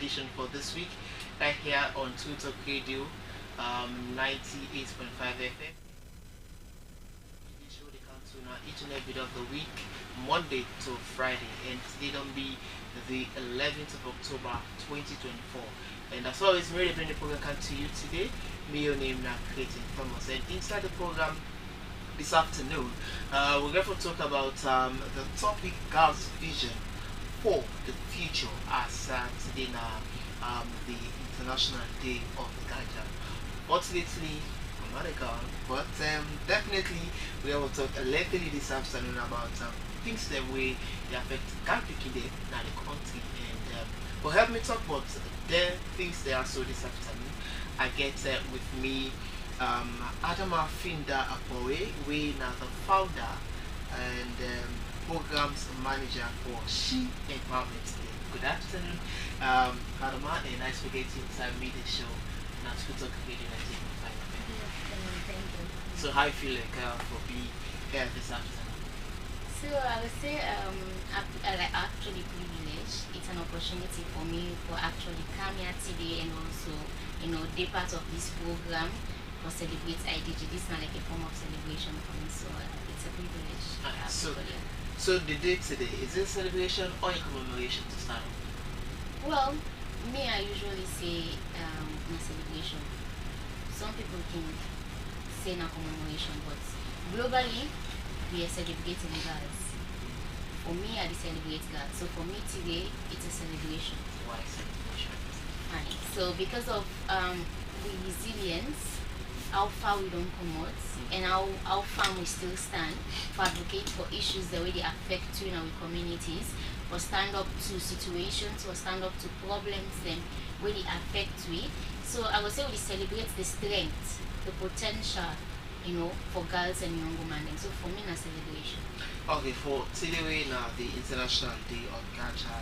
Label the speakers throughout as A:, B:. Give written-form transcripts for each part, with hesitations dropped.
A: edition for this week, right here on Twitter Radio 98.5 FM. The show they come to now each and every day of the week, Monday to Friday, and today don't be the 11th of October 2024. And as always, Mary bring the program come to you today. Me, your name now, Clayton Thomas, and inside the program this afternoon, we're going to talk about the topic God's vision for the future as today now the International Day of the Ganja. Fortunately, I'm not a girl, but definitely we will talk lengthily this afternoon about things that way they affect Gambia in the country. And for help me talk about the things they are so this afternoon, I get with me Adama Finda Apoe, we now the founder and programs manager for She Empowerment Day. Good afternoon, Adama, and nice to get you inside me the show. Now to talk radio and take my time.
B: Thank you.
A: So how you feel like for being here this afternoon?
B: So I would say I like actually privileged. It's an opportunity for me for actually come here today and also be part of this program for Celebrate IDG. This is not like a form of celebration for me, so it's a privilege.
A: So the day today, is it a celebration or a commemoration to start with?
B: Well, me, I usually say a celebration. Some people think say a commemoration, but globally, we are celebrating girls. For me, I celebrate girls. So for me today, it's a celebration.
A: Why celebration?
B: Fine. So because of the resilience, how far we don't come out, and how far we still stand for advocate for issues the way they affect you in our communities, or stand up to situations, or stand up to problems them where they affect we. So I would say we celebrate the strength, the potential, for girls and young women. And so for me, a celebration.
A: Okay, for today now the International Day of Ganja,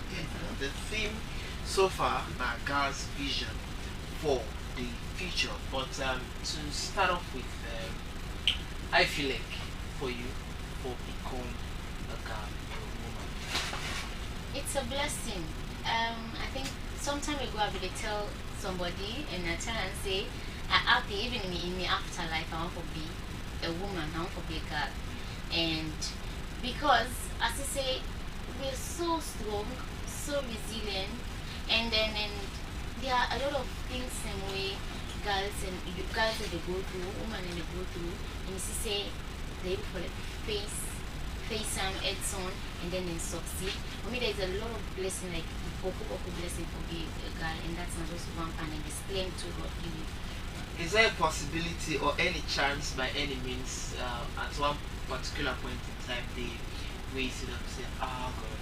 A: the theme so far now God's vision for the future. But to start off with, I feel like for you for become a girl or a woman.
B: It's a blessing. I think sometime ago I will tell somebody and I tell and say, even in the afterlife I want to be a woman, I want to be a girl. And because as I say, we're so strong, so resilient, and there are a lot of things in way girls they go through, women they go through, and you say they for like face some heads on and then they succeed. For me there's a lot of blessing, like Boku blessing for being a girl, and that's not just one kind and the strength to God give you.
A: Is there a possibility or any chance by any means at one particular point in time they we see them say, oh God,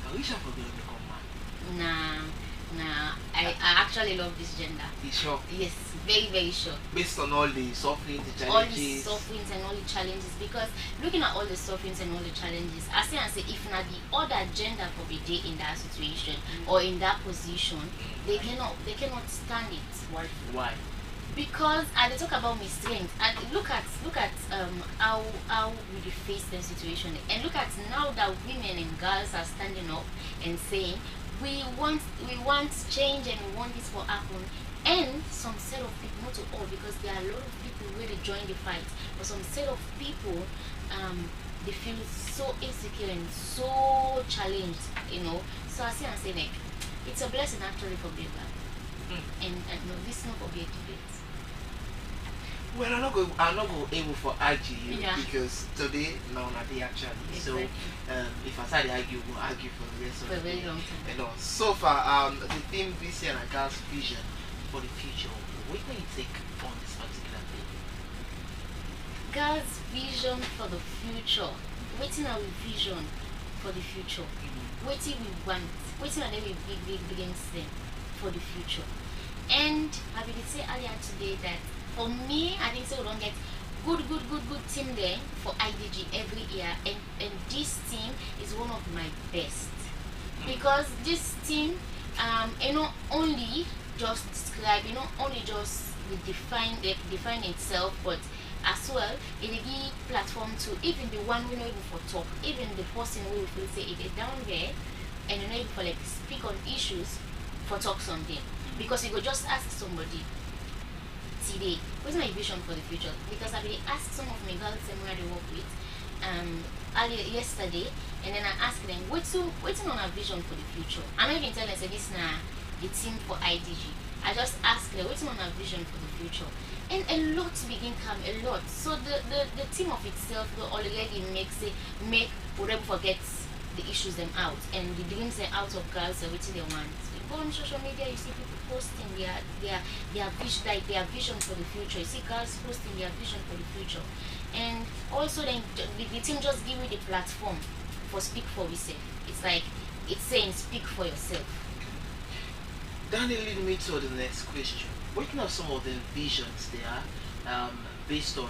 A: I wish I could become man?
B: Nah, I actually love this gender.
A: You sure?
B: Yes, very, very sure.
A: Based on all the sufferings, the challenges.
B: All the sufferings and all the challenges, because looking at all the sufferings and all the challenges, I say if not the other gender for be day in that situation or in that position, they cannot stand it.
A: Why?
B: Because they talk about my strength and look at how we face the situation, and look at now that women and girls are standing up and saying we want change and we want this to happen. And some set of people, not to all, because there are a lot of people who really join the fight, but some set of people they feel so insecure and so challenged, So I see and say like it's a blessing actually for being black. And no, this is not for being debate.
A: Well, I'm not going able for argue you because today now not day actually. Exactly. So if I start to argue, we'll argue for the rest of the
B: very long time.
A: And so far, the theme this year and God's vision for the future. What can you take on this particular thing?
B: God's vision for the future. Waiting our vision for the future. Waiting we want. Waiting on every big thing for the future. And I will say earlier today that for me, I think so we don't get good team there for IDG every year, and this team is one of my best because this team only just describe, only just define itself, but as well it give platform to even the one we know even for talk, even the person who will feel say it is down there and even for like speak on issues for talk something, because you go just ask somebody today, what's my vision for the future? Because I really asked some of my girls who I work with earlier yesterday, and then I asked them, what's on a vision for the future? I'm not even telling them this now the team for IDG. I just asked them, what's on a vision for the future? And a lot begin come, a lot. So the team of itself will already make whatever forgets the issues them out and the dreams them out of girls everything they want. You go on social media, you see people posting their vision, like their vision for the future. You see girls posting their vision for the future, and also then the team just give you the platform for speak for yourself. It's like it's saying speak for yourself.
A: That lead me to the next question. What are some of the visions there, based on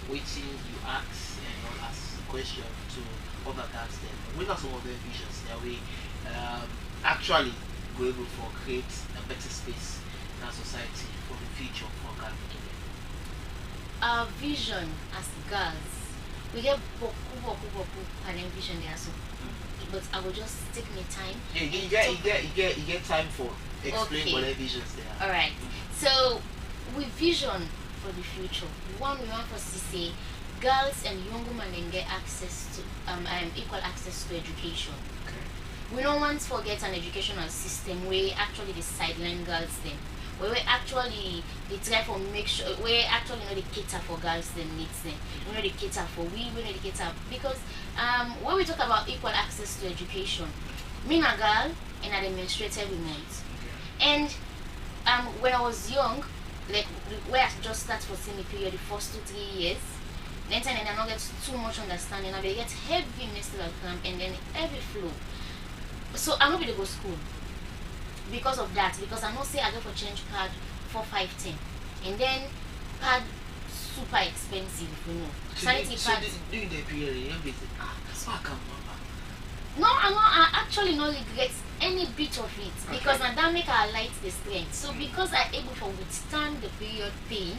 A: waiting you ask and not ask question to other guys then? What are some of the visions that we actually go able to create a better space in our society for the future for girls?
B: Our vision as girls, we get boku and vision there, so but I will just take my time.
A: Yeah, you get time for explain what the visions there.
B: Alright. So we vision for the future. One, we want to see girls and young women then get access to equal access to education.
A: Okay.
B: We don't want to forget an educational system where actually the sideline girls them. Where we actually they try to make sure we actually know the cater for girls them needs them. We know the cater for we know the cater because when we talk about equal access to education, me and a girl and I demonstrate every month. And when I was young, like where I just start for semi period the first 2-3 years, then I don't get too much understanding. I get heavy menstrual cramp and then heavy flow. So I'm not going to go school because of that. Because I know say I go for change pad 4, 5, 10, and then pad super expensive, you know. Sanity pad.
A: During the period, you know, so I can't remember.
B: No, I actually not regret any bit of it because now that make our light the strength. So because I able to withstand the period pain,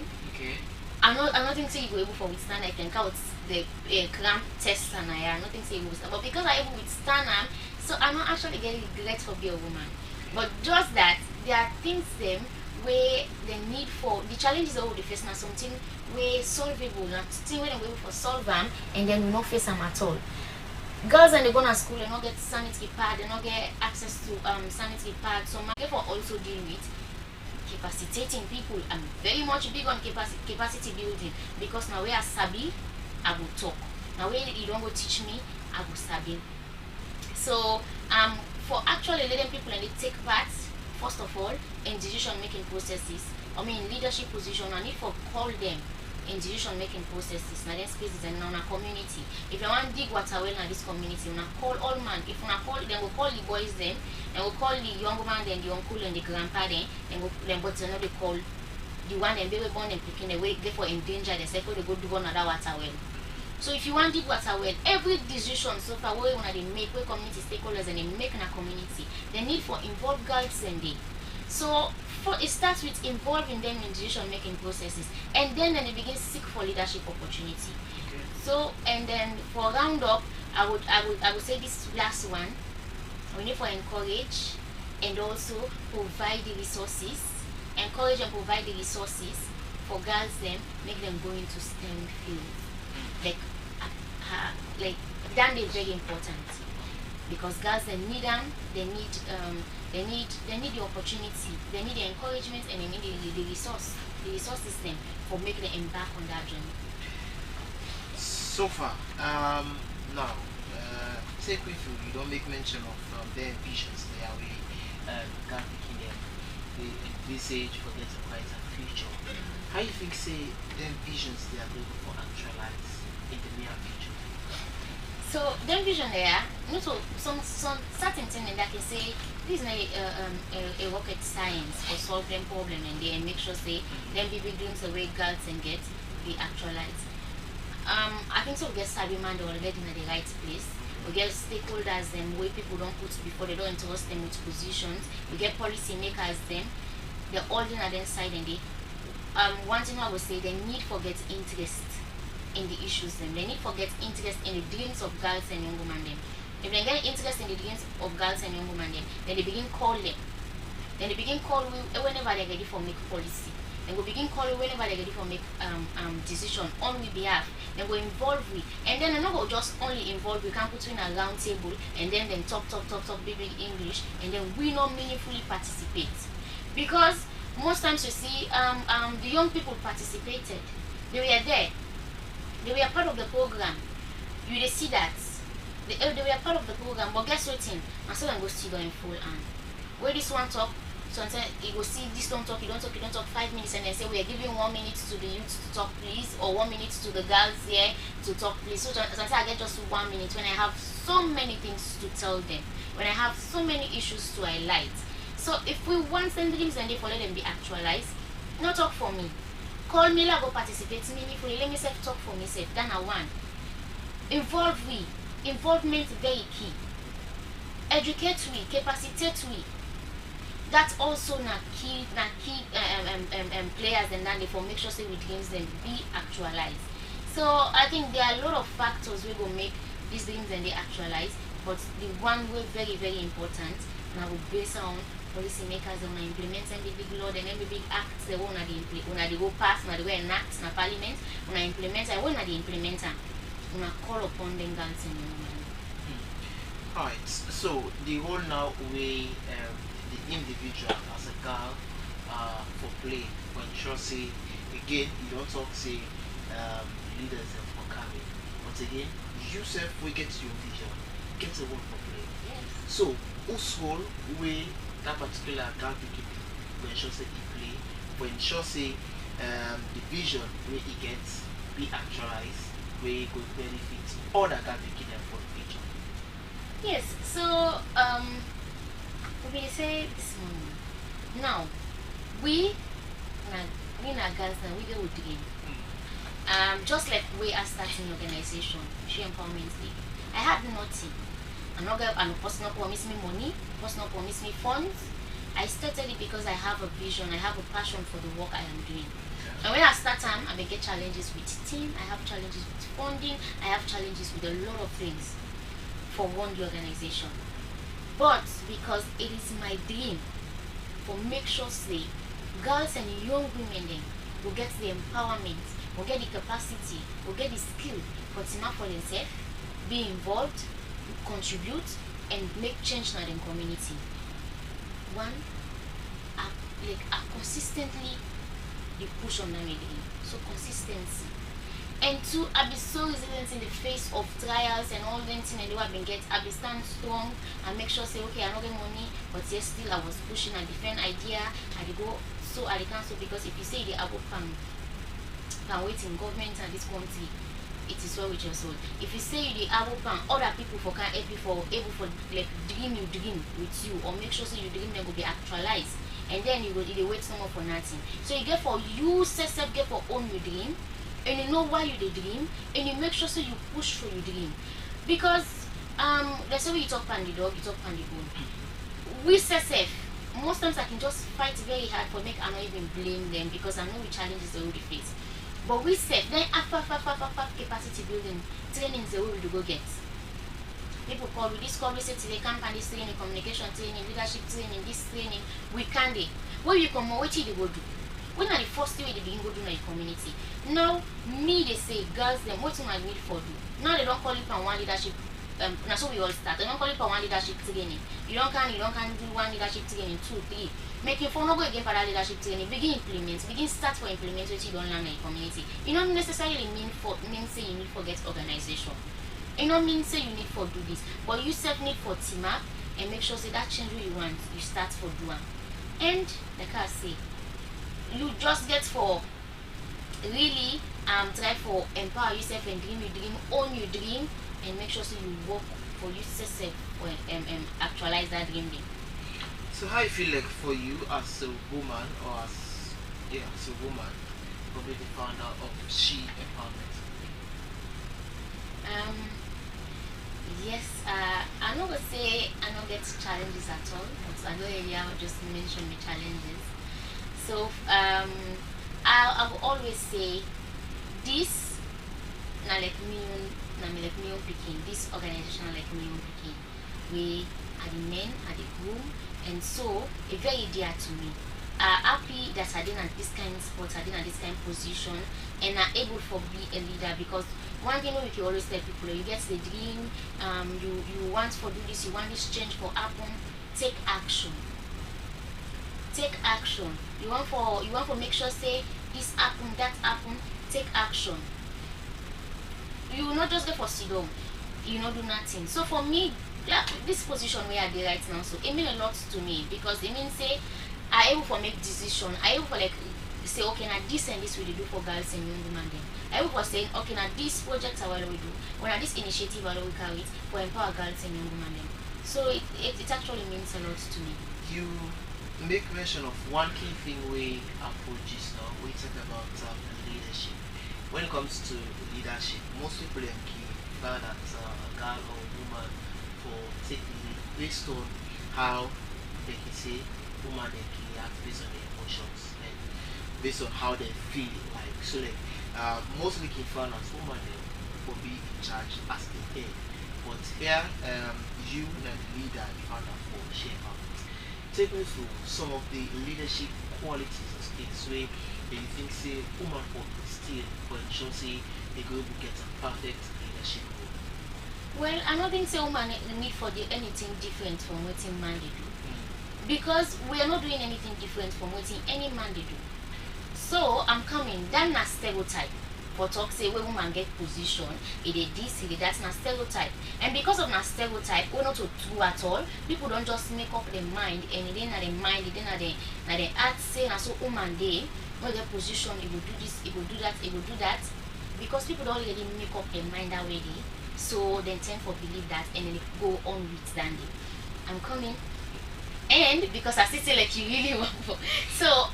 B: I'm not think say you were able to withstand. I can count the cramp test and I not think say you withstand. But because I able to withstand them, so I'm not actually getting regret for being a woman. But just that there are things them where the need for the challenges that we face now something where solvable, not thing where they able to solve them and then we not face them at all. Girls when they go to school, they don't get sanitary pad, they don't get access to sanitary pad. So my for also deal with capacitating people. I'm very much big on capacity building because now where I sabi, I will talk. Now where you don't go teach me, I will sabi. So for actually letting people and they take part, first of all, in decision making processes. I mean leadership position, I need to call them in decision making processes, now then spaces and now community. If you want to dig water well in this community, you call all man. If you call then we'll call the boys then we'll call the young man then the uncle and the grandpa then but you know they call the one and baby born and picking the way therefore endanger themselves they go do another water well. So if you want dig water well, every decision so far where they make where community stakeholders and they make in a community, the need for involved girls and they. So it starts with involving them in decision making processes and then they begin to seek for leadership opportunity. So and then for round up I would say this last one, we need to encourage and also provide the resources, encourage and provide the resources for girls them, make them go into STEM fields. Like that is very important because girls they need them, they need the opportunity, they need the encouragement and they need the resource system for making them embark on that journey.
A: So far, now take with you don't make mention of their visions they are we God making them the envisage for getting a brighter future. How you think say them visions they are going to actualize in the near future?
B: So them vision there, you know, so some certain thing that can say this is not a rocket science for solve them problem and they make sure say them people doing the way girls and get be actualized. I think so we get savvy man they already in the right place. We get stakeholders them way people don't put before they don't entrust them with positions. We get policy makers them, they're all in at their side and they one thing I would say they need for get interest in the issues them. They need to get interest in the dreams of girls and young women them. If they get interest in the dreams of girls and young women them, then they begin call them. Then they begin call we whenever they're ready for make policy. Then we begin call you whenever they're ready for make decision on we behalf. Then we involve we, and then not just only involve, we can put you in a round table and then talk big English, and then we not meaningfully participate. Because most times you see the young people participated, they were there, they were part of the program. You they see that they were part of the program, but guess what thing? And so then go still in full hand. Where this one talk, sometimes you go see this don't talk, you don't talk 5 minutes, and then say we are giving 1 minute to the youth to talk please, or 1 minute to the girls here to talk please. So sometimes I get just 1 minute when I have so many things to tell them, when I have so many issues to highlight. So if we want them dreams and they let them be actualized, not talk for me. Call me, like go participate meaningfully. Let me say talk for me, say then I want. Involve we. Involvement very key. Educate we, capacitate we. That's also na key players, and then they for make sure say we dreams them be actualized. So I think there are a lot of factors we go make these dreams and they actualize, but the one way very, very important, and I will base on policy makers and implement and the big law and then the big acts they want to go pass, na the way enact na parliament, when I implement, I want the implementer. Una call upon them guns and
A: Alright, so the whole now way the individual as a girl for play, for ensure say again you don't talk say leaders for coming, but again you self we get your vision, get a work for play.
B: yes.
A: So whose whole way that particular girl for ensure say he play, for ensure say the vision where he gets be actualized, where go benefit all that girl them for the future.
B: Yes, so we say this morning. Now we na girls now we go with the game. Just like we are starting organization, She Empowerment League. I had nothing. I'm person not promise me money, person not promise me funds. I started it because I have a vision, I have a passion for the work I am doing. And when I start time, I may get challenges with team, I have challenges with funding, I have challenges with a lot of things for one organization. But because it is my dream for make sure say girls and young women then will get the empowerment, will get the capacity, will get the skill for team up for themselves, be involved, contribute, and make change in the community. One, I consistently the push on them again. So consistency. And two, I be so resilient in the face of trials and all them things and the way I been get. I be stand strong and make sure say okay I not get money, but yes still I was pushing a different idea. I dey go so I dey cancel because if you say the able can wait in government and this country, it is well with your soul. If you say you the able can other people for can help you for able for like dream with you or make sure so your dream then go be actualized. And then you go wait someone for nothing. So you get for you self get for own your dream, and you know why you the dream, and you make sure so you push for your dream. Because let's say when you talk pan the dog, you talk pan the bone. We self most times I can just fight very hard for make I not even blame them because I know the challenges they already face. But we self then after capacity building trainings the way we go get. People call with this call, we say today company training, communication training, leadership training, this training, we can do. Where you come what you go do? When are the first thing they begin go do in the community? Now me they say girls them what I need for do. Now they don't call it for one leadership now so we all start. They don't call it for one leadership training. You don't can do one leadership training, 2, 3. Making for no go again for that leadership training, begin implement, begin start for implement what you don't learn in the community. You don't necessarily mean say you need for get organization. You know mean say you need for do this, but you self need for team up and make sure say that change what you want, you start for doing. And like I say, you just get for really try for empower yourself and dream your dream, own your dream, and make sure so you work for yourself for actualize that dream day.
A: So how you feel like for you as a woman or as a woman, probably the founder of She Empowerment?
B: Yes, I'm not gonna say I don't get challenges at all, but I know Elia just mentioned the challenges. So I will always say this na like me own picking, this organization like me own picking. We are the men, are the groom, and so a very dear to me. Are happy that are in at this kind of spot, are in at this kind of position, and are able to be a leader. Because one thing we can always tell people, you get the dream, you want to do this, you want this change for happen, take action. Take action. You want to make sure say this happen, that happen, take action. You will not just go for sit down, you not do nothing. So for me, yeah, this position where I dey right now, so it mean a lot to me, because it means say I able for make decision, I able for like say okay now this and this we dey do for girls and young women then. I able for saying okay now this project I will we do, or now this initiative I will carry it for empower girls and young women then. So it actually means a lot to me.
A: You make mention of one key thing we approaches now. We talk about leadership. When it comes to leadership, most people key that a girl or a woman for take the lead based on how they can say woman they can act based on their emotions and based on how they feel like. So like mostly can find as woman they will be in charge as the head. But here you and the leader you found out for shape up. Take me through some of the leadership qualities and skills where you think say woman for still for ensure say they go to get a perfect leadership role.
B: Well, I don't think say woman need for anything different from what man they do. Because we are not doing anything different from what any man they do. So I'm coming, that's not stereotype. For talk say when woman get position, it is this, it is that's not stereotype. And because of that stereotype, we're not true at all. People don't just make up their mind and it ain't not their mind, it ain't not their heart say and so woman they when their position, it will do this, it will do that, it will do that. Because people don't really make up their mind already. So they tend to believe that and then they go on with dandy. I'm coming. And because I still say like you really want for so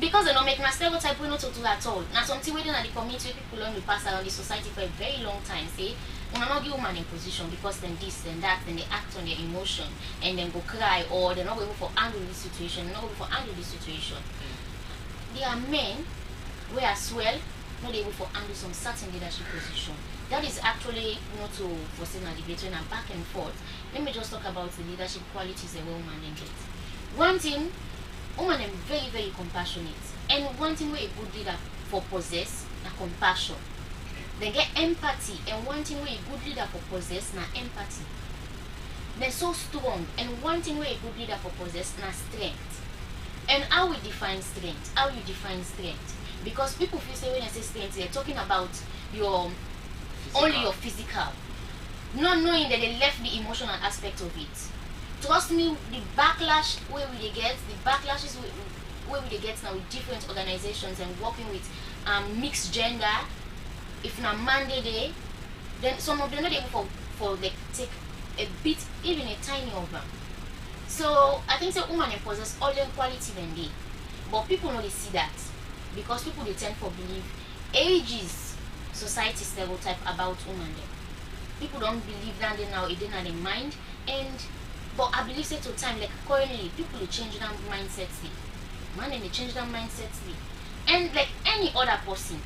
B: because they don't make a stereotype we not to do at all. Now something within the community people only pass around the society for a very long time say when not give woman in position because then this and that then they act on their emotion and then go cry or they're not able for handle this situation, they're not able for handle this situation. There are men where as well not able for handle some certain leadership position. That is actually not to foresee a debate and back and forth. Let me just talk about the leadership qualities a woman get. One thing, woman is very, very compassionate. And one thing where a good leader for possess na compassion. They get empathy, and one thing where a good leader for possess na empathy. They're so strong, and one thing where a good leader for possess na strength. And how we define strength? How you define strength? Because people feel say when I say strength, they're talking about your only your physical, not knowing that they left the emotional aspect of it. Trust me, the backlash where we they get, the backlashes where we they get now with different organizations and working with mixed gender. If not Monday day, then some of them not able for like take a bit, even a tiny of them. So I think the woman possess all the quality than they, but people don't see that because people they tend to believe ages. Society stereotype about women then. People don't believe that they now it in their mind and but I believe say to time like currently people they change their mindset man and they change their mindset and like any other person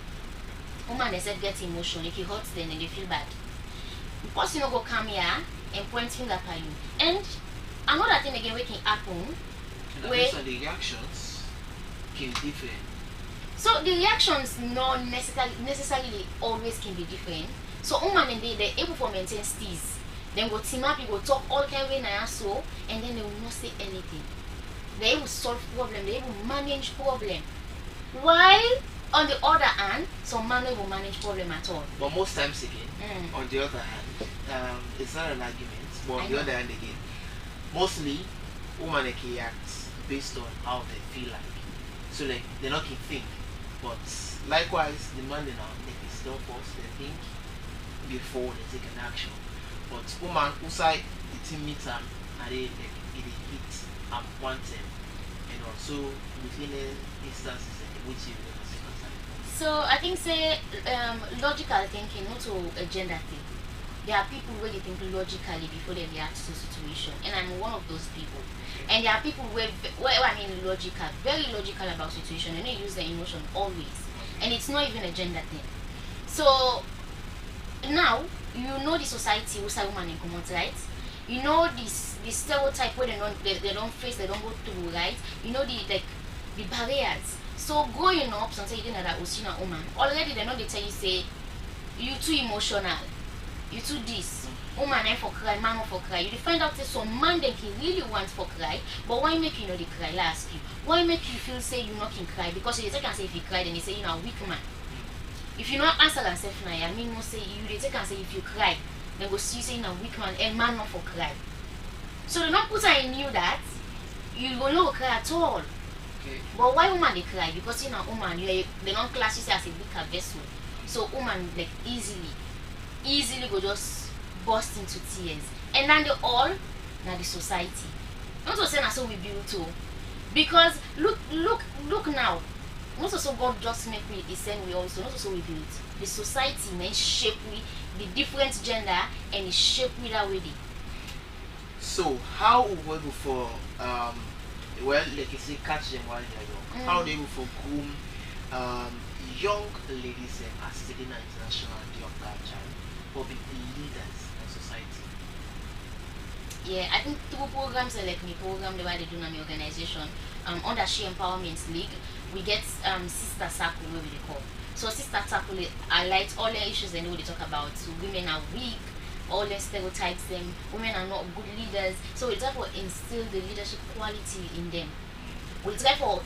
B: woman they said get emotion if you hurt them and they feel bad the person will go come here and point finger at you and another thing again we can happen
A: where the reactions can be different.
B: So the reactions not necessarily always can be different. So woman and they're able to maintain steez. Then go team up, you go talk all kind of way now so and then they will not say anything. They're able to solve problem, they're able to manage problem. While on the other hand, some man will manage problem at all.
A: But most times again, on the other hand, it's not an argument, but on the other hand again, mostly women can act based on how they feel like. So like they're not can think. But likewise, the man now make it still force they think before they take an action. But woman who side the team meet them and they hit and want them and also within instances which you
B: so I think say logical thinking not to a gender thing. There are people where they think logically before they react to the situation and I'm one of those people. And there are people where I mean logical, very logical about situation and they use their emotion always. And it's not even a gender thing. So now you know the society who say woman in common, right? You know the stereotype where they don't face, they don't go through, right? You know the barriers. So growing up, sometimes you didn't know that was a woman. Already they know they tell you say you too emotional, you too this. Woman ain't for cry, man not for cry. You find out that some man them he really wants for cry, but why make you know they cry? I ask you. Why make you feel say you not can cry? Because they take and say if you cry, then they say you know a weak man. If you not answer and say now, I mean most say you they take and say if you cry, then go see you say you a weak man and man not for cry. So they not put in you that you will not cry at all.
A: Okay.
B: But why woman they cry? Because you know woman they don't class you as a weaker vessel. So woman like easily go just burst into tears. And then the all now the society. Not to say na so we build too. Because look now. Not also God just make we the same way also. Not also we build. The society may shape we the different gender and it shape we that way.
A: So how we able for well like you say catch them while they are young. How they able for groom young ladies as taking an international day of that child or be leaders in society?
B: Yeah, I think through programs like the program the way they do in my organization, under She Empowerment League, we get sister circle where we call. So sister circle highlights all the issues they know they talk about. So women are weak, all the stereotypes them, women are not good leaders. So we try to instill the leadership quality in them. We try to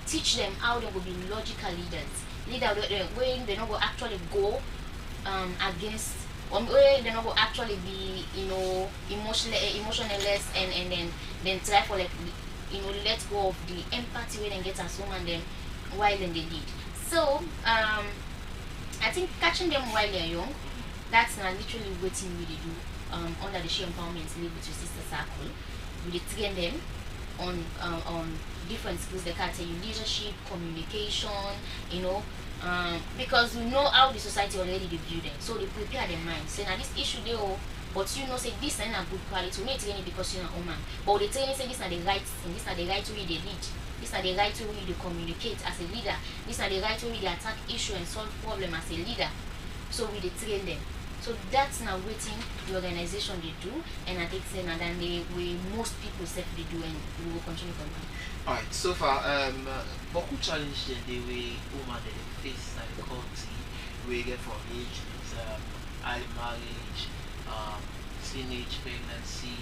B: teach them how they will be logical leaders. Leader where they not go actually go against or where they not go actually be emotionless and then try for like let go of the empathy where they get as woman them while then they lead. So I think catching them while they're young, that's not literally what we really do under the She Empowerment League with your sister circle. We train them on different skills. They can tell you leadership, communication, because we know how the society already they view them. So they prepare their mind. Say now this issue they all, but say this is not good quality. We need to train it because you're a woman. But they train say this is the right thing, this is the right way they lead. This is the right way they communicate as a leader. This is the right way they attack issue and solve problem as a leader. So we train them. So that's now waiting the organization they do, and I think then the way most people say they do, and we will continue from there.
A: Alright, so far, beaucoup challenge the way women they face and the culture we get from age is early marriage, teenage pregnancy,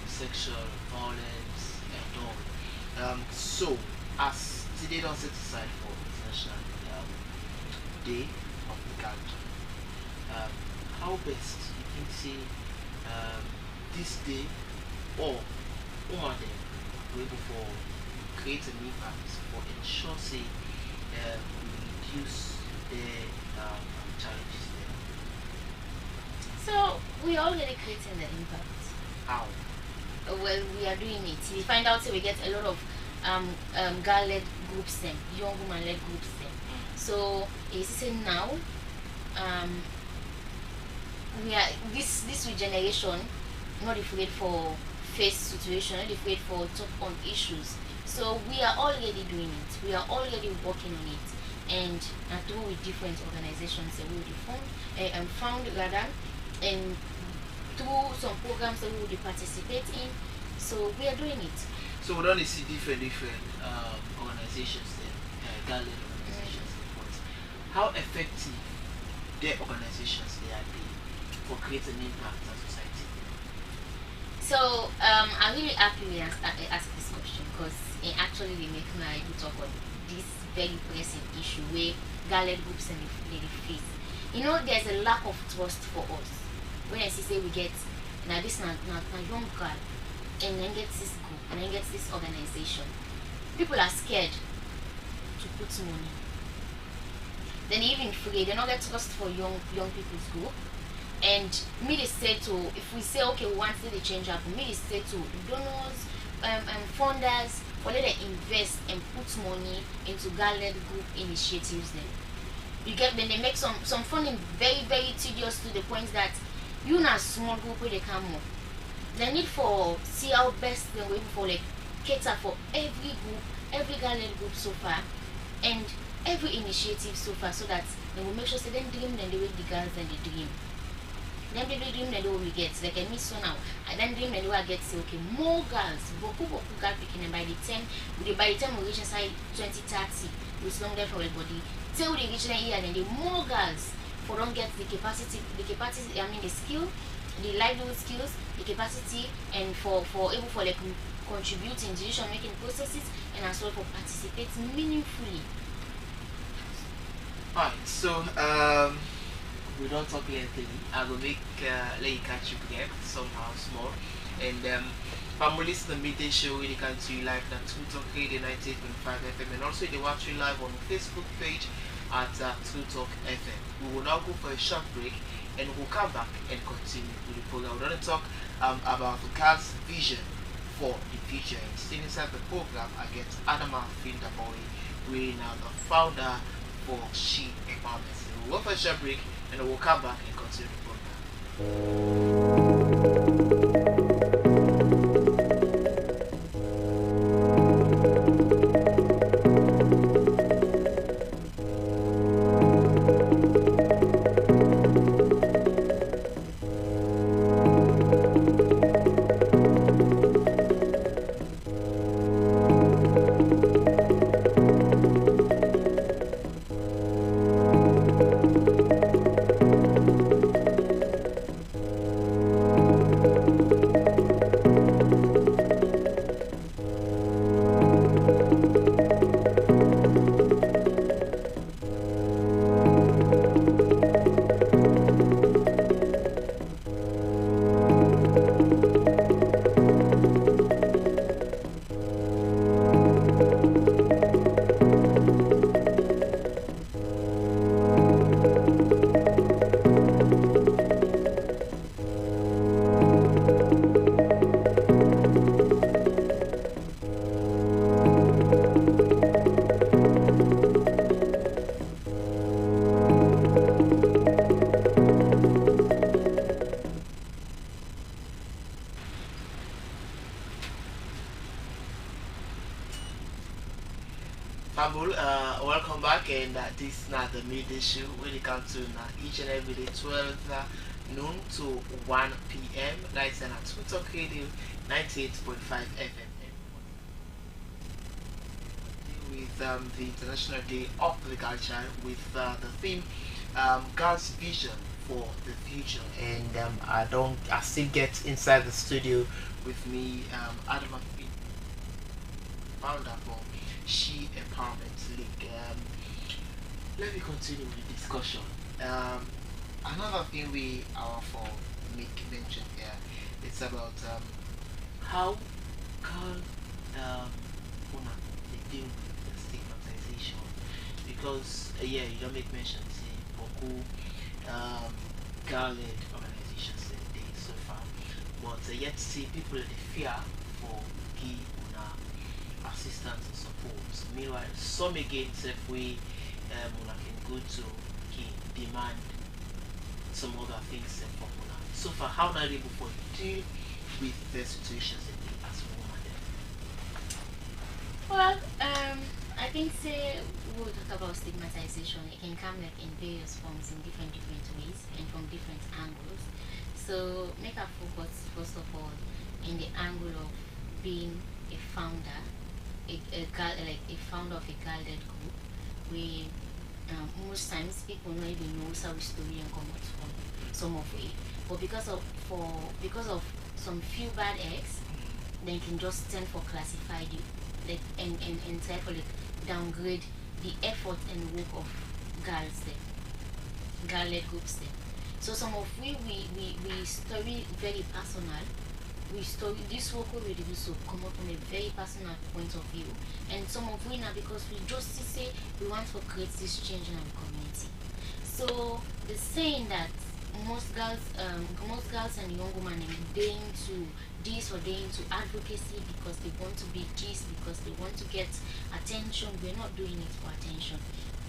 A: sexual violence, and all. So as today don't set aside for International Day of the Culture. How best you think say this day or woman them we able for create an impact for ensure say we reduce the challenges there?
B: So we already creating the impact.
A: How?
B: Well, we are doing it. We find out we get a lot of girl-led groups them, young woman-led groups them. So is say now we are this generation not afraid for face situation, not afraid for talk on issues. So we are already doing it. We are already working on it, and through with different organizations that we will formed and found rather, and through some programs that we will participate in. So we are doing it.
A: So we don't see different organizations then, girl-led organizations. But how effective their organizations they are being for creating impact on society?
B: So I'm really happy we ask this question because it actually they make my talk on this very pressing issue where girl-led groups and they face. There's a lack of trust for us. When I say we get now this now young girl and then gets this group and then gets this organization, people are scared to put money. Then even free, they not get trust for young people's group. And me they say to if we say okay we want to see the change happen, me they say to donors funders for let them invest and put money into girl-led group initiatives then. You get then they make some funding very, very tedious to the point that you not small group where they come up. They need for see how best they will for like cater for every group, every girl-led group so far, and every initiative so far, so that they will make sure they then dream then they wake the girls and they dream. Then the dream that we get, like a miss so now. And then dream that we get say, okay, more girls, boku girl picking, and by the time we reach inside 2030, we long there for everybody. Till we reach the year, and the more girls for don't get the capacity, I mean the skill, the livelihood skills, the capacity, and for able for like contribute in decision making processes, and as well for participate meaningfully.
A: Alright, so we don't talk lengthily. I will make let you catch you again somehow small. And families the midday show really can see you live at 2 Talk Radio 98.5 FM, and also they watch you live on the Facebook page at 2 Talk FM. We will now go for a short break and we'll come back and continue with the program. We're going to talk about the girl's vision for the future. And still inside the program, I get Adama Findaboy, we now the founder for She Empowerment. So we'll go for a short break and we'll come back and continue the program. Welcome back, and this is not the midday show when it comes to each and every day 12 noon to 1 p.m. Nights and at 2 Talk Radio 98.5 FM with the International Day of Agriculture with the theme God's Vision for the Future. And I still get inside the studio with me, Adam, founder for She Empowerment League. Let me continue with the discussion. Another thing we are for make mention here, it's about how can women they deal with the stigmatization, because yeah, you don't make mention say Boku girl-led organizations they so far, but yet see people they fear for give assistance and support. Meanwhile, some again if we can go to demand some other things from Mona. So far, how are they able to deal with the situations as a woman?
B: Well, I think say we'll talk about stigmatization. It can come like in various forms, in different ways, and from different angles. So make a focus first of all in the angle of being a founder, like a founder of a guided group. We most times people don't even know how story and come out from some of it, but because of some few bad eggs, they can just tend for classified you, like and try for like downgrade the effort and work of girls there, girl-led groups there. So some of we story very personal. We story this work we do so come up from a very personal point of view, and some of we now because we just say we want to create this change in our community. So the saying that most girls and young women are they into this or they into advocacy because they want to be this, because they want to get attention. We're not doing it for attention.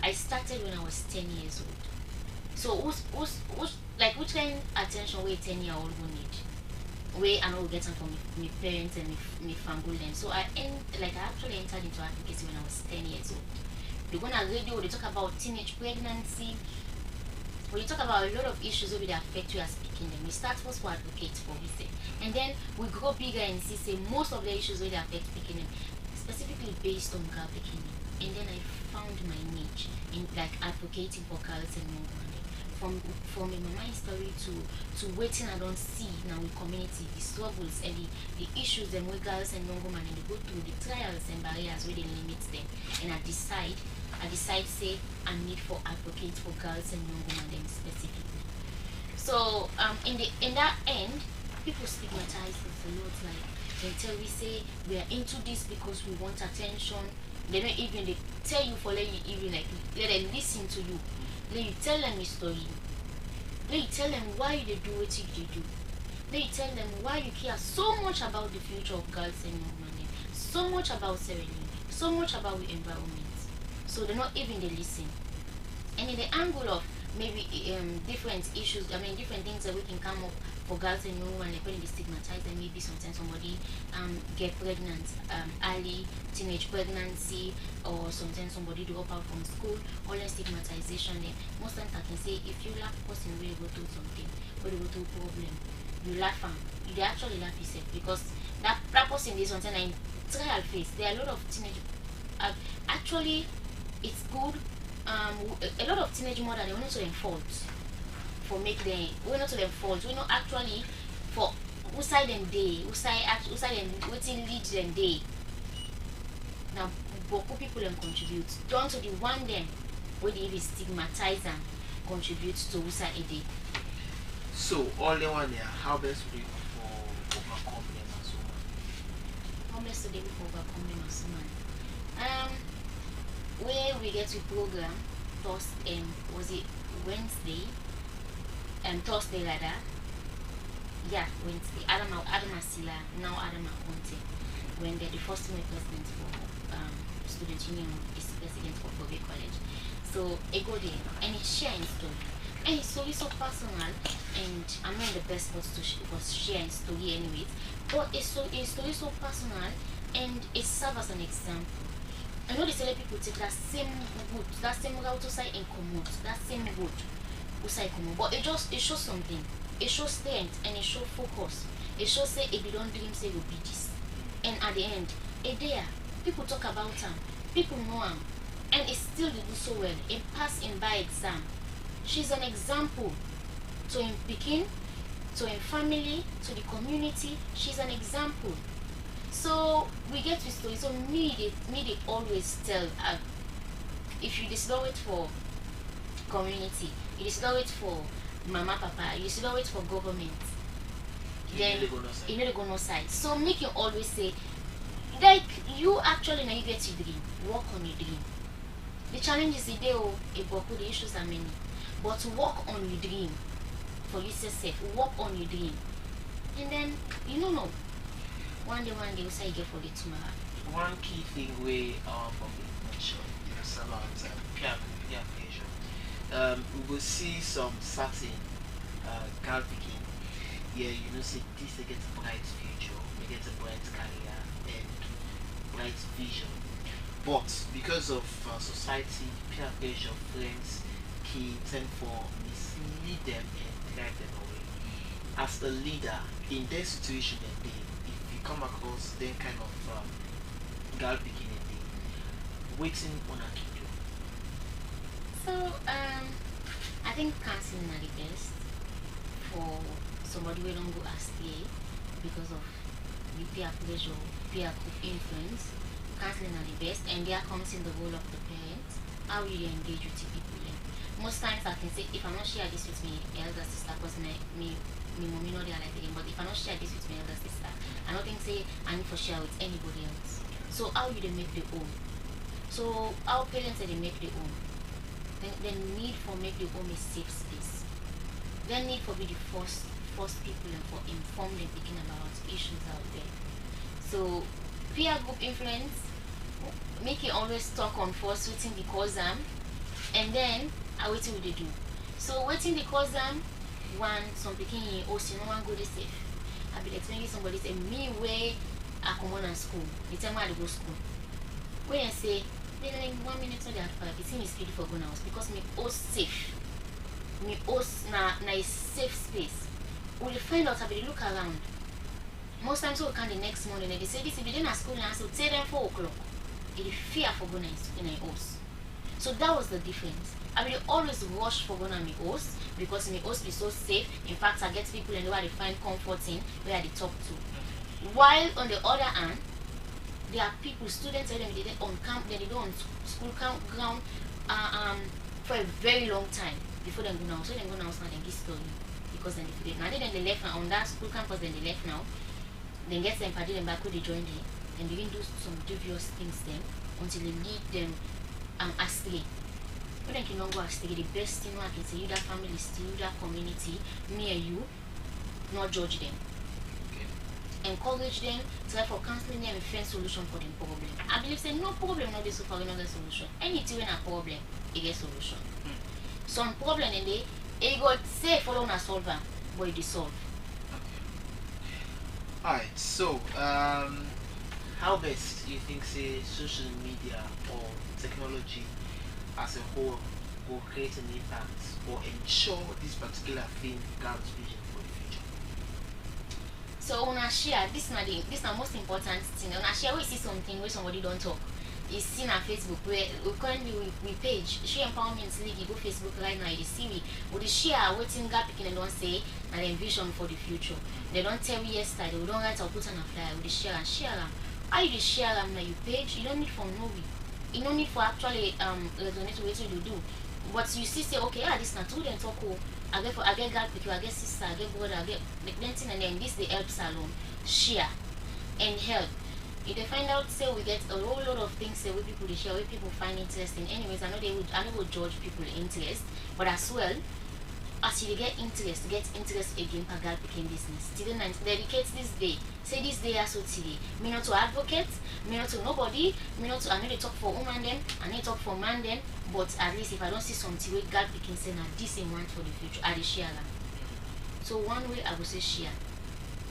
B: I started when I was 10 years old. So which kind of attention we 10-year-old will need? Way I know get them from my parents and my family. So I actually entered into advocacy when I was 10 years old. They go on radio, they talk about teenage pregnancy, when you talk about a lot of issues wey dey affect you as pikin dem, we start first for advocate for we say, and then we grow bigger and see say most of the issues wey dey affect pikin dem specifically based on girl pikin dem. And then I found my niche in like advocating for girls and young women. From a mama story to waiting I don't see now in community, the struggles and the issues them with girls and young women, and they go through the trials and barriers where they limit them. And I decide say I need for advocate for girls and young women them specifically. So in that end, people stigmatize us a lot, like until we say we are into this because we want attention. They don't even they tell you for let you even like let them listen to you. Let you tell them a story. Let you tell them why they do what you do. Let you tell them why you care so much about the future of girls and young women, so much about serenity, so much about the environment. So they're not even they listen. And in the angle of maybe different issues, I mean different things that we can come up for girls and young women, like when they stigmatize them, maybe sometimes somebody get pregnant early, teenage pregnancy, or sometimes somebody drop out from school, all that stigmatization there. Most times I can say if you laugh person will go through something, or they go through problem, you laugh and you actually laugh yourself because that person is something like trial phase. There are a lot of teenage actually it's good. A lot of teenage mothers they want to them fault for make them we not to them fault. We know actually for who side them day, who side them waiting lead them day. Now boku people them contribute. Down to the one them where they even stigmatize them contribute to who side a day.
A: So all the one there, how best we for overcome them as well?
B: How best today for overcome them as well? Where we get to program Thursday, was it Wednesday? Thursday rather. Yeah, Wednesday. Adam Asila, now Adam Akonte. When they're the first female president for student union is president for Kobe College. So I go there and it's sharing story. And his story so personal, and I'm not in the best spot to share his story anyways. But his story so personal, and it serves as an example. I know they say people take that same route to say and commute, that same route to say commute, but it shows something. It shows strength and it shows focus. It shows say if you don't dream, say you be this. And at the end, there people talk about him, people know him, and it still do so well. It passed in by exam. She's an example to him picking, to him family, to the community. She's an example. So we get to story. So me they always tell if you just do it for community, you just do it for mama papa, you just do it for government, then you know they go no side. So make you always say like you actually now you get your dream, work on your dream. The challenge is the the issues are many, but work on your dream for yourself. Work on your dream, and then you know. One day we say get for the tomorrow.
A: One key thing we from the mention is about peer pressure. We will see some certain girl picking. Yeah, you know, say this they get a bright future, they get a bright career and bright vision. But because of society, peer pressure, friends, key tend for mislead them and drive them away. As a leader in their situation and they come across then kind of girl picking a day, waiting on a kid.
B: So I think counseling are the best for somebody who don't go astray because of the peer pressure, peer influence. Counseling are the best, and there comes in the role of the parents. How will you engage with the people? Most times I can say if I'm not share this with my elder sister, because me mommy know they are like again, but if I not share this with my elder sister, I don't think say I need to share with anybody else. So how you they make their own? So our parents say they make their own. Then need for make their own a safe space. Then need for be the first people and for inform them thinking about issues out there. So peer group influence, make it always talk on first waiting because and then I waiting what they do. So waiting because one some picking also no one go to safe. I be explaining somebody say me where I come on school. They tell me I go school. When I say they like 1 minute on the advert, it seems speedy for going house because me all safe. me host na a safe space. We will find out about the look around. Most times we can the next morning and they say this if you didn't at school now, so tell them 4 o'clock. It is fear for going in a host. So that was the difference. I will always rush for going to my host because my host is so safe. In fact, I get people and where they find comfort in where they talk to. While on the other hand, there are people, students tell them they on camp, they do on school ground for a very long time before they go now. So they go now, now they get story because then they left now on that school campus. Then they left now. Then get them party them back where they join them and begin do some dubious things then until they lead them astray. When they cannot go astray, the best thing I can say, you that family, still you that community, me and you, not judge them. Encourage them, try for counseling them and find solution for the problem. I believe say no problem, no this so far, no solution. Anything when a problem, it get solution. Some problem in there, it got say follow na solver, but it is solve.
A: Alright, so how best you think say social media or technology as a whole will create an impact or ensure this particular thing God's vision for the future?
B: So when I share, this is the most important thing. When I share, we see something where somebody don't talk. You see on Facebook where we currently we page share empowerment league. You go Facebook right now, you see we share waiting gap picking and don't say and then vision for the future. They don't tell me yesterday. We don't write or put on a flyer. We share them. How you share them na your page? You don't need for no way. You don't need for actually resonate with what you do. But you see say okay, this not true. Then talk. I get God because I get sister, I get brother, I get thing, and then this the help salon share and help. If they find out say we get a whole lot of things say where people they share, where people find interesting. Anyways, I know I would judge people interest, but as well as you get interest again per God became business. Today dedicate this day. Say this day as so today. Me not to advocate, me not to nobody, me not to I know they talk for woman them, I know they talk for man them, but at least if I don't see something where God became say now this in want for the future, I share them. So one way I will say share.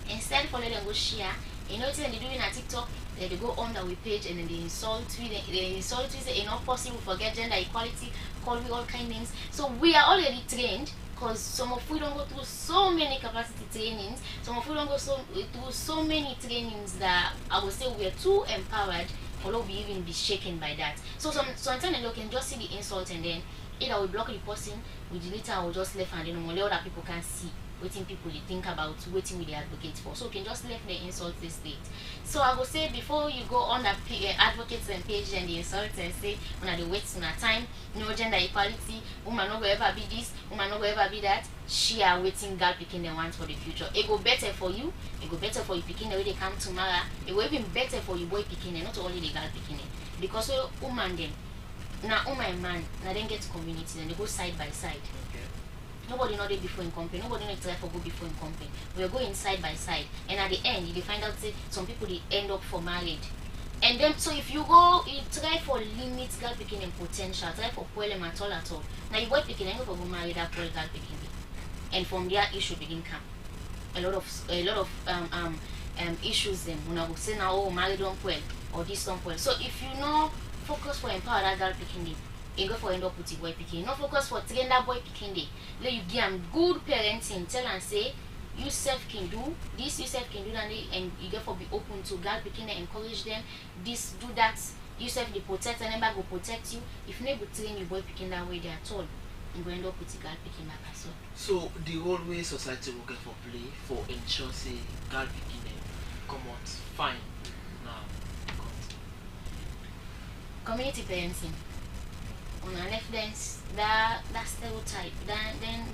B: Instead for let them go share, you know what they do in a TikTok, they go on the web page and then they insult you, they insult you, say it's not possible, forget gender equality, call me all kind of names. So we are already trained. Because some of we don't go through so many capacity trainings, some of we don't go through so many trainings that I would say we are too empowered, although we even be shaken by that. So sometimes you can just see the insult and then either we block the person, we delete it, or just left and then only other people can see waiting people they think about, waiting with the advocate for. So we can just left the insult this date. So I would say before you go on the advocates and page and the insult and say when they wait on a time, no gender equality, woman not go ever be this, woman not go ever be that, share waiting God picking the ones for the future. It go better for you, it go better for you picking the way they come tomorrow, it will even better for you boy picking it, not only the girl picking it. Because woman them, now woman and man, now then get community and they go side by side. Nobody know they before in company. Nobody know try for go before in company. We are going side by side, and at the end, you find out say some people they end up for married. And then so if you go, you try for limit girl picking and potential, try for spoil them at all. Now you boy picking, and go marry that poor girl picking, and from there issue begin come. A lot of issues them. When I go say now oh married don't well or this don't well. So if you know focus for empower that girl picking. You go for end up with the boy picking. Not focus for train that boy picking day. Let you give them good parenting. Tell and say you self can do this, you self can do that, and you go for be open to God picking and encourage them. This do that. You self they protect and never go protect you. If you never train your boy picking that way, they at all. You go end up with the God picking back as well.
A: So the whole way society will get for play for ensure say God picking them come out fine now.
B: Community parenting. On a left dance, that stereotype, then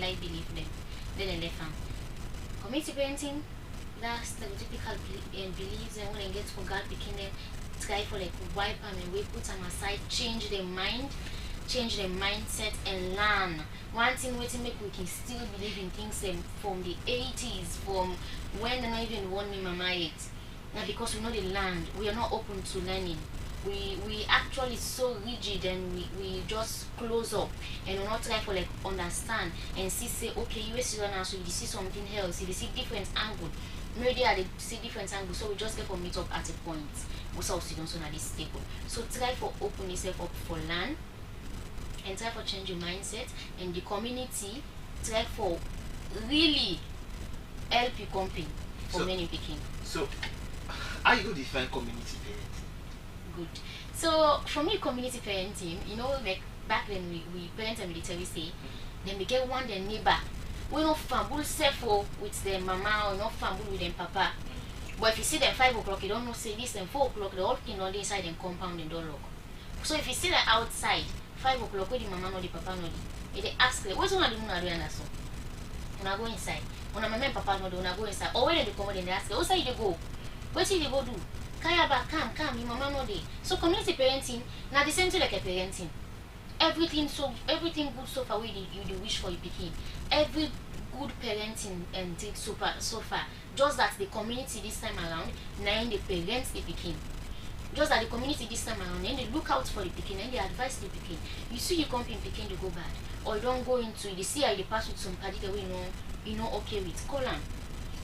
B: like believe them, then they left them. Community parenting, that stereotypical beliefs and when they get for God picking them, try for like wipe them away, put them aside, change their mind, change their mindset and learn. One thing we make we can still believe in things from the 80s, from when they not even want me mama yet. Now because we know the land, we are not open to learning. We actually so rigid and we just close up and we not try for like understand and say okay you see now so you see something else, you see different angle. Maybe they see different angles, so we just get for meet up at a point. Most of students on this table. So try for open yourself up for learn and try for change your mindset, and the community try for really help you company for
A: So-
B: many picking.
A: So, how you define community parenting?
B: Good. So for me, community parenting, like back then we parents and military say, then we get one their neighbor. We no famble self with their mama or not famble with them papa. But if you see them 5 o'clock, you don't know say this and 4 o'clock, the whole thing on the inside them compound and door lock. So if you see them outside, 5 o'clock, where the mama no the papa no the, they ask them, what's one of the moon are doing so? When I go inside, when I mama and papa no do, when I go inside, or when they come and they ask them, what's how you go? What you go do? Kaya ba come, your mama no dey. So community parenting, now the same thing like a parenting. Everything good so far you wish for your pikin. Every good parenting and take so far. Just that the community this time around, now the parents the pikin. Just that the community this time around, and they look out for the pikin and they advise the pikin. You see you come in pikin to go bad, or you don't go into the see how you pass with some party that we know okay with call am.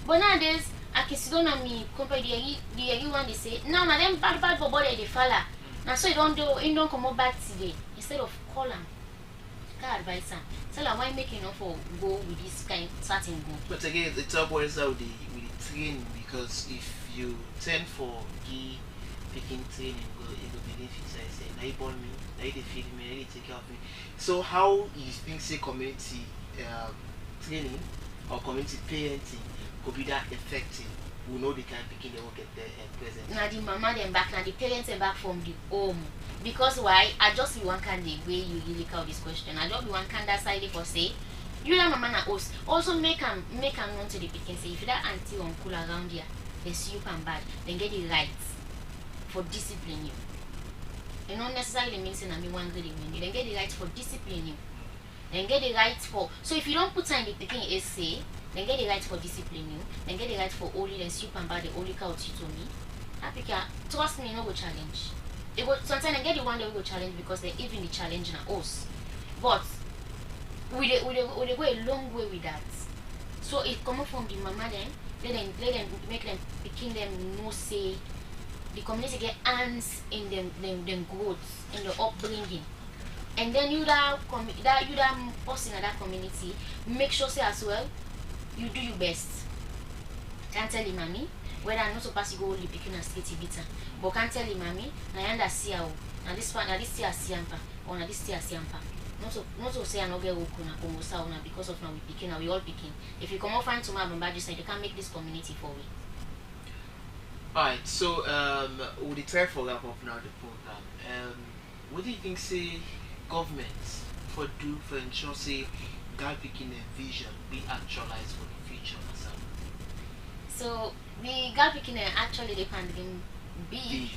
B: But nowadays, I can sit down and me compare the one they say, no, na them bad for body they falla. Now so you don't come up back today. Instead of call them, can advise them. Tell them why making enough for go with this kind certain go.
A: But again, the top boys out with the training, because if you tend for picking training, it will benefit. I say, now you born me, now you feed me, now you take care of me. So how you think say community training or community parenting could be that effective? We know the kind of picking they will get there and present.
B: Now the mama them back, now the parents them back from the home. Because why? I just be one kind the way you really call this question. I just be one kind that side for say, you and mama na us. Also make them known to the picking say if that auntie or uncle around here, they see you and bad, then get the rights for discipline you. You not necessarily means that me one good when you then get the rights for discipline you. Then get the rights for so if you don't put in the picking essay, then get the right for discipline you, then get the right for only then soup and bad the only cow to me. Happy trust me, no go challenge. They go sometimes I get the one that will go challenge because they even the challenge na us. But we go a long way with that. So it come from the mama then, let them make them picking them no say the community get hands in them growth, in the upbringing. And then you that person in that community, make sure say as well, you do your best. Can't tell him mommy whether I'm not supposed to go only picking a skitty bitter. But can't tell him mommy, na yanda see how na this tea siampa or na this tea siampa. Not to say I not get okuna na because of now we picking, now we all picking. If you come out find tomorrow and you say they can't make this community for we.
A: Alright, so we'll try for wrap up now the program. What do you think say governments for ensure say God picking a vision be actualized for the future?
B: So the gap picking actually they can big.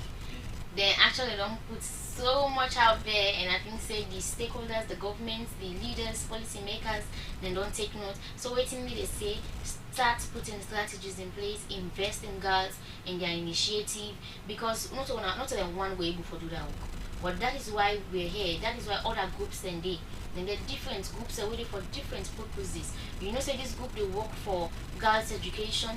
B: They actually don't put so much out there, and I think say the stakeholders, the governments, the leaders, policymakers, they don't take note. So waiting me they say start putting strategies in place, invest in girls in their initiative, because not only one way before do that work. But that is why we're here. That is why other groups and they get different groups are waiting for different purposes. You know, say this group they work for girls' education,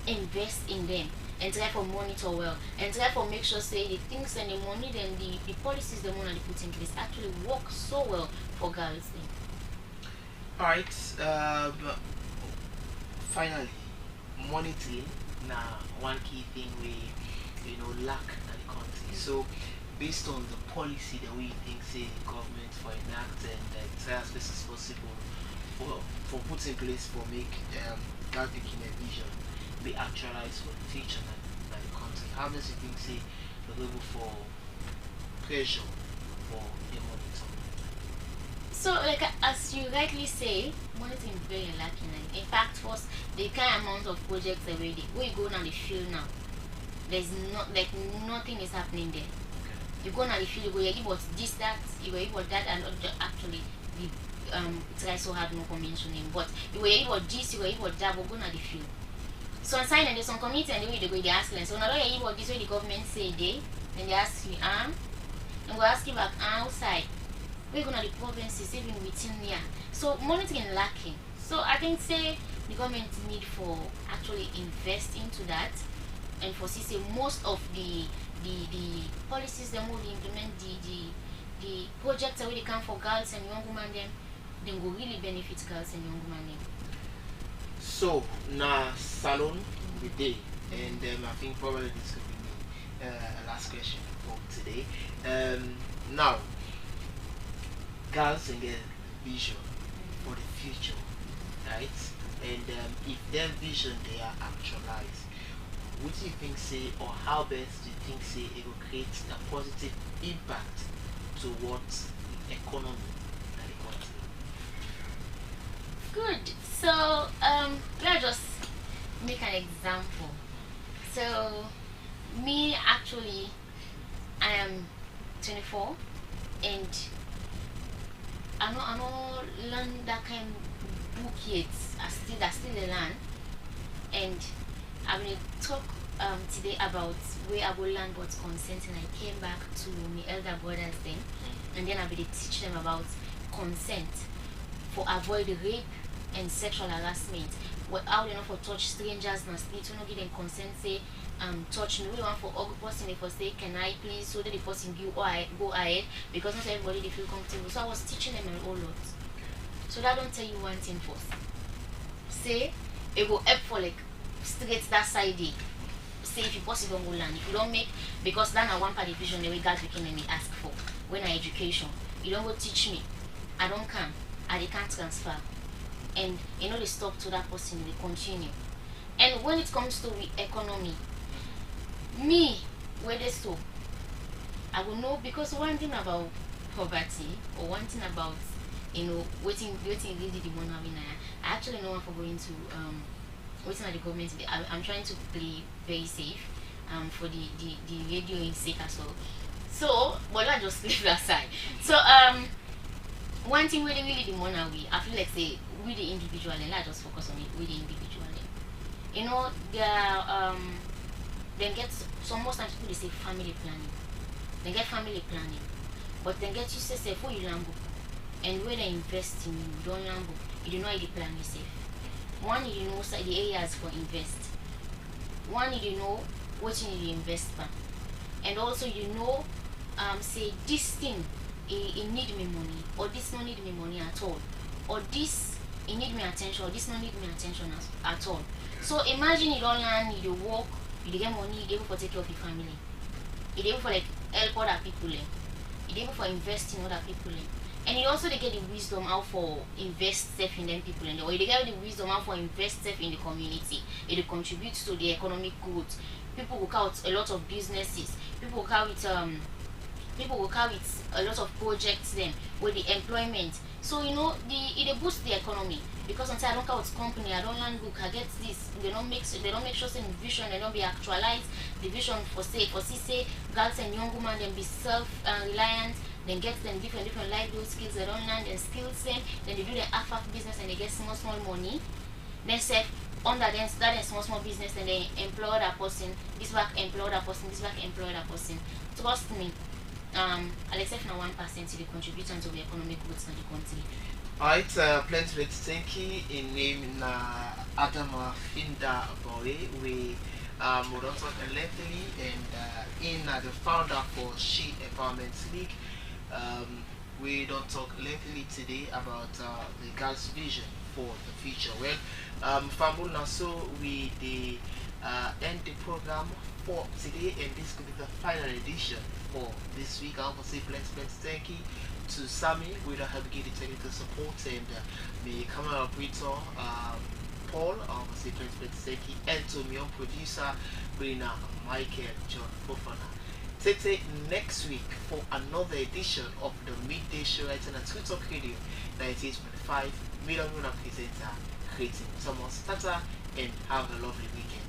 B: invest in them and try for monitor well and try for make sure say the things and the money then the policies the money they put in place actually work so well for girls then.
A: Alright, finally, monitoring now one key thing we lack in the country. So based on the policy that we think say government for enact and try as best as possible for put in place for make that picking a vision be actualized for the future and the country. How does you think say the level for pressure for the monitoring?
B: So like as you rightly say, monitoring is very lacking. In fact, first the kind amount of projects already we go now the field now. There's not like nothing is happening there. You go now the field, you go you about this, that, you go about that, and actually the try so hard no mentioning, but you go about this, you go about that, but go now the field. So on sign and there's some community and the way they go they ask them. So now you about this way the government say they, then they ask you, and go ask you back outside. We're gonna the provinces even within here. So monitoring lacking. So I think say the government need for actually invest into that and for say most of the policies that will implement the projects are really come for girls and young women them go really benefit girls and young women them.
A: So now salon with day, and I think probably this could be a last question for today. Now, girls and get vision for the future, right? And if their vision they are actualized, what do you think say, or how best do you think say it will create a positive impact towards the economy and the country?
B: Good. So let's just make an example. So me actually, I am 24, and I know learn that kind of book yet. I still learn, and I'm gonna talk today about where I will learn about consent, and I came back to my elder brothers then, and then I will teach them about consent for avoid rape and sexual harassment. What how they know for touch strangers must need to not give them consent say touch me. We want for other person if I say can I please, so that the person go ahead, because not everybody they feel comfortable. So I was teaching them a whole lot. So that don't tell you one thing first. Say it will help for like straight that side day. Say if you possibly don't go learn, if you don't make, because then I one part division the way God became and me ask for when I education. You don't go teach me. I don't come. I can't transfer. And you know they stop to that person, they continue. And when it comes to the economy, me where they stop, I will know, because one thing about poverty, or one thing about waiting really the money I actually know for going to waiting at the government. I'm trying to play very safe for the radio in sake as well. So but I just leave that aside. So one thing really the money I feel like say with the individual, and I just focus on it with the individual. You know, there then get some, most times people they say family planning. They get family planning. But then get you say for you lambo. And when they invest in you, don't lambo, you don't know how you plan yourself. One you know so the areas for invest. One you know what you need to invest for. And also you know say this thing it need me money, or this not need me money at all. Or this it need me attention, or this not need me attention at all. So imagine you don't learn, you work, you get money, you able for take care of your family. You able for like help other people. You able for invest in other people. And you also they get the wisdom how for invest safe in them people, or you get the wisdom how for invest safe in the community. It contributes to the economic growth. People will count a lot of businesses. People will carry a lot of projects then with the employment. So you know it boosts the economy, because until I don't count company, I don't learn book, I get this, they don't make sure say vision, they don't be actualized. The vision for say girls and young women then be self reliant, then get them different livelihood skills, they don't learn then skills them, then they do their half business and they get small money. Then say under them start a small business and they employ that person, this back employ that person, this back employ that person. Trust me. I'll accept now 1% to the contribution to the economic growth in the country.
A: Alright, plenty thank you in name na Adama Finda Boy. We don't talk lengthily, and in the founder for She Empowerment League. We don't talk lengthily today about the girls' vision for the future. Well, Fambul Naso, we end the program for today, and this could be the final edition for this week. I want to say plenty thank you to Sammy with help give the technical support, and the camera operator Paul. I want to say plenty thank you, and to my own producer Brina Michael John Fofana. Take next week for another edition of the midday show right on Twitter Talk Radio 98.5. Million presenter creating Thomas Tata, and have a lovely weekend.